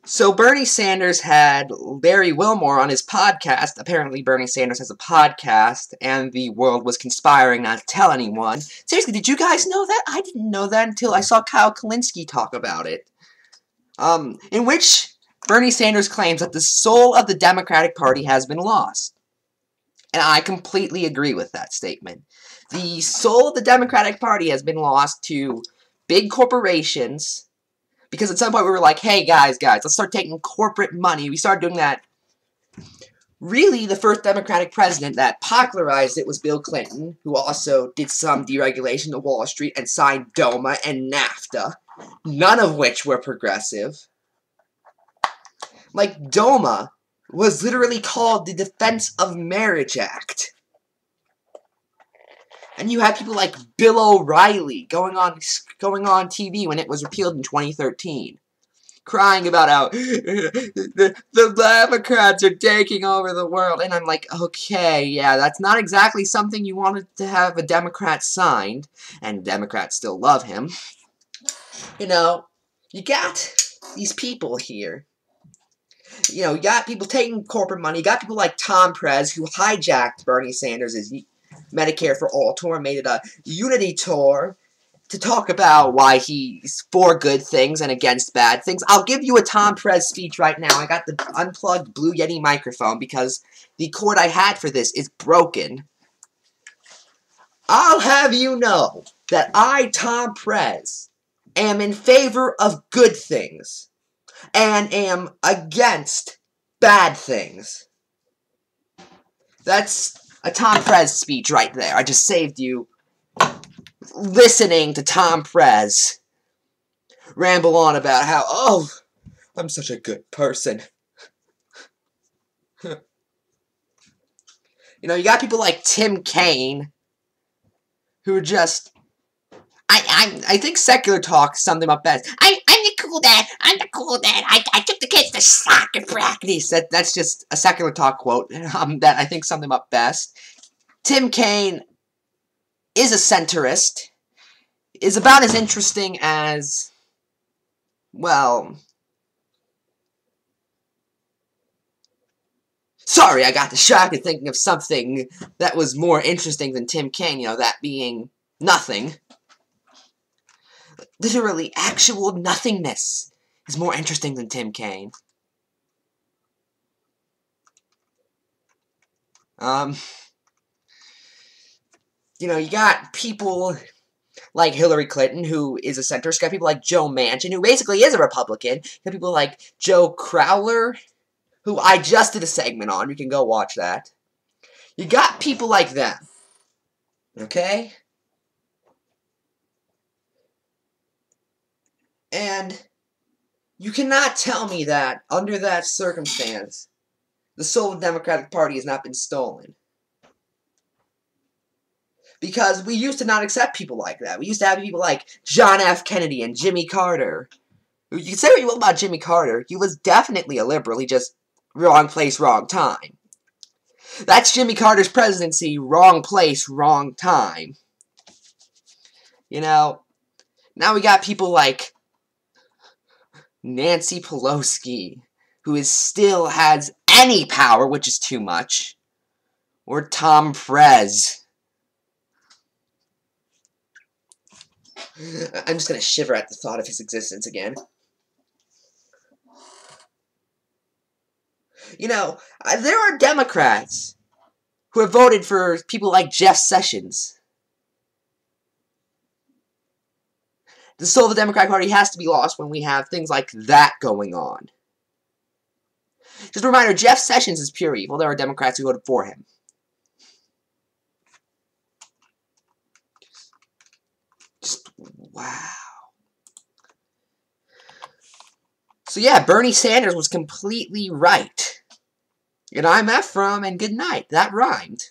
So Bernie Sanders had Larry Wilmore on his podcast. Apparently Bernie Sanders has a podcast, and the world was conspiring not to tell anyone. Seriously, did you guys know that? I didn't know that until I saw Kyle Kalinske talk about it. In which Bernie Sanders claims that the soul of the Democratic Party has been lost. And I completely agree with that statement. The soul of the Democratic Party has been lost to big corporations. Because at some point we were like, hey, guys, let's start taking corporate money. We started doing that. Really, the first Democratic president that popularized it was Bill Clinton, who also did some deregulation of Wall Street and signed DOMA and NAFTA, none of which were progressive. Like, DOMA was literally called the Defense of Marriage Act. And you had people like Bill O'Reilly going on TV when it was repealed in 2013, crying about how the Democrats are taking over the world. And I'm like, okay, yeah, that's not exactly something you wanted to have a Democrat signed, and Democrats still love him. You know, you got these people here. You know, you got people taking corporate money. You got people like Tom Perez, who hijacked Bernie Sanders' Medicare for All tour, made it a unity tour to talk about why he's for good things and against bad things. I'll give you a Tom Perez speech right now. I got the unplugged Blue Yeti microphone because the cord I had for this is broken. I'll have you know that I, Tom Perez, am in favor of good things and am against bad things. That's a Tom Perez speech right there. I just saved you listening to Tom Perez ramble on about how, oh, I'm such a good person. You know, you got people like Tim Kaine who are just, I think secular talk summed them up best. I'm the cool dad. I'm the cool dad. I took the kids to soccer practice. That's just a secular talk quote that I think summed them up best. Tim Kaine is a centrist. Is about as interesting as, well, sorry, I got distracted thinking of something that was more interesting than Tim Kaine, you know, that being nothing. Literally, actual nothingness is more interesting than Tim Kaine. You know, you got people like Hillary Clinton, who is a centrist. You got people like Joe Manchin, who basically is a Republican. You got people like Joe Crowler, who I just did a segment on. You can go watch that. You got people like them. Okay? And you cannot tell me that, under that circumstance, the soul of the Democratic Party has not been stolen. Because we used to not accept people like that. We used to have people like John F. Kennedy and Jimmy Carter. You can say what you will about Jimmy Carter. He was definitely a liberal. He just, wrong place, wrong time. That's Jimmy Carter's presidency. Wrong place, wrong time. You know, now we got people like Nancy Pelosi, who still has any power, which is too much. Or Tom Perez. I'm just going to shiver at the thought of his existence again. You know, there are Democrats who have voted for people like Jeff Sessions. The soul of the Democratic Party has to be lost when we have things like that going on. Just a reminder, Jeff Sessions is pure evil. There are Democrats who voted for him. Just, wow. So yeah, Bernie Sanders was completely right. And I'm Ephrom, and good night. That rhymed.